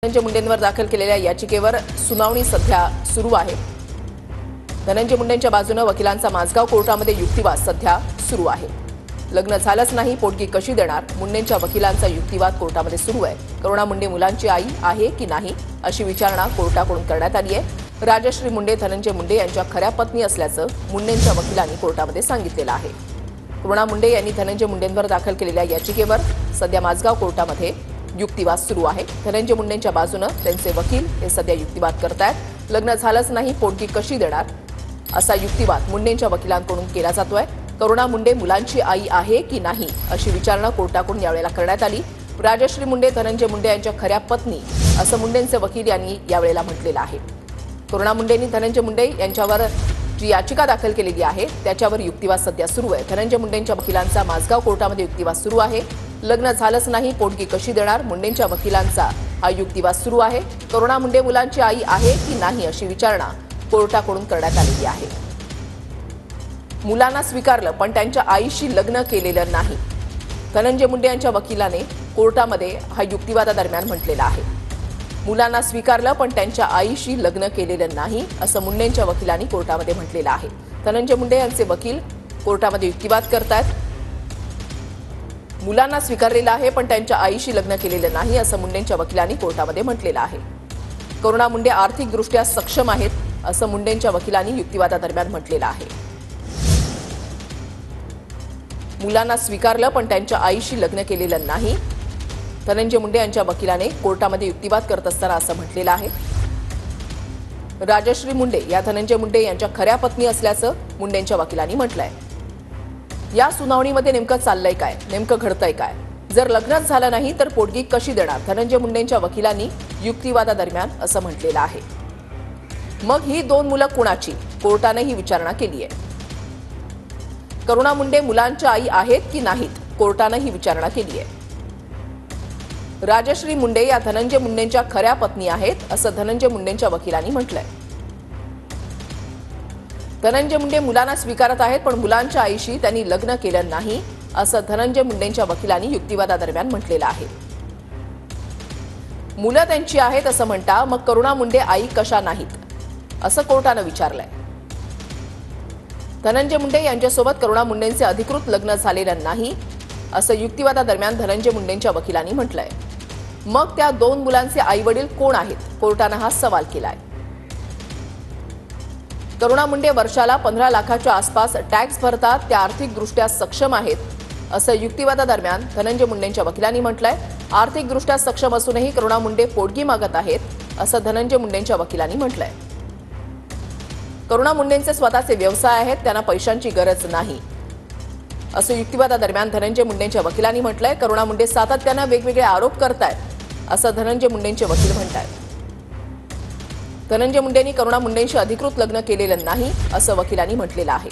धनंजय मुंडेंवर दाखल केलेल्या याचिकेवर सुनावणी सध्या सुरू आहे। धनंजय मुंडेंच्या बाजूने वकिलांचा माझगाव कोर्टामध्ये युक्तिवाद सध्या सुरू आहे। लग्न झालंच नाही, पोटगी कशी देणार? मुंडेंच्या वकिलांचा युक्तिवाद कोर्टामध्ये सुरू आहे। करुणा मुंडे मुलांची आई आहे की नाही अशी विचारणा कोर्टाकडून करण्यात आली आहे। राजश्री मुंडे धनंजय मुंडे यांच्या खऱ्या पत्नी असल्याचं मुंडेंच्या वकिलांनी कोर्टामध्ये सांगितलेलं आहे। करुणा मुंडे यांनी धनंजय मुंडेंवर दाखल केलेल्या याचिकेवर सध्या माझगाव कोर्टामध्ये युक्तिवाद सुरू आहे। धनंजय मुंडेंच्या बाजूने त्यांचे वकील हे सध्या युक्तिवाद करतायत। लग्न झालंच नाही, पोटगी कशी देणार असा युक्तिवाद मुंडेंच्या वकिलांकडून केला जातोय। करुणा मुंडे मुलांची आई आहे की नाही अशी विचारणा कोर्टाकडून यावेळेला करण्यात आली। राजश्री मुंडे धनंजय मुंडे यांच्या खऱ्या पत्नी असं मुंडेंचे वकील यांनी यावेळेला म्हटलेलं आहे। करुणा मुंडेंनी धनंजय मुंडे यांच्यावर जी याचिका दाखल केलेली आहे त्याच्यावर युक्तिवाद सध्या सुरू आहे। धनंजय मुंडेंच्या वकिलांचा माझगाव कोर्टामध्ये युक्तिवाद सुरू आहे। लग्न झालंच नाही, पोटगी कशी देणार? मुंडेंच्या वकिलांचा हा युक्तिवाद सुरू आहे। करुणा मुंडे मुलांची आई आहे की नाही अशी विचारणा कोर्टाकडून करण्यात आलेली आहे। मुलांना स्वीकारलं पण त्यांच्या आईशी लग्न केलेलं नाही, धनंजय मुंडे यांच्या वकिलाने कोर्टामध्ये हा युक्तिवादादरम्यान म्हटलेलं आहे। मुलांना स्वीकारलं पण त्यांच्या आईशी लग्न केलेलं नाही असं मुंडेंच्या वकिलांनी कोर्टामध्ये म्हटलेलं आहे। धनंजय मुंडे यांचे वकील कोर्टामध्ये युक्तिवाद करतायत। मुलांना स्वीकारलेलं आहे पण त्यांच्या आईशी लग्न केलेलं नाही असं मुंडेंच्या वकिलांनी कोर्टामध्ये म्हटलेलं आहे। करुणा मुंडे आर्थिकदृष्ट्या सक्षम आहेत असं मुंडेंच्या वकिलांनी युक्तिवादादरम्यान म्हटलेलं आहे। मुलांना स्वीकारलं पण त्यांच्या आईशी लग्न केलेलं नाही, धनंजय मुंडे यांच्या वकिलाने कोर्टामध्ये युक्तिवाद करत असताना असं म्हटलेलं आहे। राजश्री मुंडे या धनंजय मुंडे यांच्या खऱ्या पत्नी असल्याचं मुंडेंच्या वकिलांनी म्हटलंय। या सुनावणीमध्ये नेमकं चाललंय काय, नेमकं घडतंय काय? जर लग्नच झालं नाही तर पोटगी कशी देणार? धनंजय मुंडेंच्या वकिलांनी युक्तिवादादरम्यान असं म्हटलेलं आहे। मग ही दोन मुलं कुणाची? कोर्टाने ही विचारणा केली आहे। करुणा मुंडे मुलांच्या आई आहेत की नाहीत? कोर्टाने ही विचारणा केली आहे। राजश्री मुंडे या धनंजय मुंडेंच्या खऱ्या पत्नी आहेत असं धनंजय मुंडेंच्या वकिलांनी म्हटलंय। धनंजय मुंडे मुलांना स्वीकारत आहेत पण मुलांच्या आईशी त्यांनी लग्न केलं नाही असं धनंजय मुंडेंच्या वकिलांनी युक्तिवादादरम्यान म्हटलेलं आहे। मुलं त्यांची आहेत असं म्हणता, मग करुणा मुंडे आई कशा नाहीत असं कोर्टानं विचारलंय। धनंजय मुंडे यांच्यासोबत करुणा मुंडेंचे अधिकृत लग्न झालेलं नाही असं युक्तिवादादरम्यान धनंजय मुंडेंच्या वकिलांनी म्हटलंय। मग त्या दोन मुलांचे आई वडील कोण आहेत? कोर्टानं हा सवाल केलाय। करुणा मुंडे वर्षाला 15 लाखाच्या आसपास टॅक्स भरतात, त्या आर्थिकदृष्ट्या सक्षम आहेत असं युक्तिवादादरम्यान धनंजय मुंडेंच्या वकिलांनी म्हटलंय। आर्थिकदृष्ट्या सक्षम असूनही करुणा मुंडे पोटगी मागत आहेत असं धनंजय मुंडेंच्या वकिलांनी म्हटलंय। करुणा मुंडेंचे स्वतःचे व्यवसाय आहेत, त्यांना पैशांची गरज नाही असं युक्तिवादादरम्यान धनंजय मुंडेंच्या वकिलांनी म्हटलंय। करुणा मुंडे सातत्यानं वेगवेगळे आरोप करतायत असं धनंजय मुंडेंचे वकील म्हणतायत। धनंजय मुंडेंनी करुणा मुंडेंशी अधिकृत लग्न केलेलं नाही असं वकिलांनी म्हटलेलं आहे।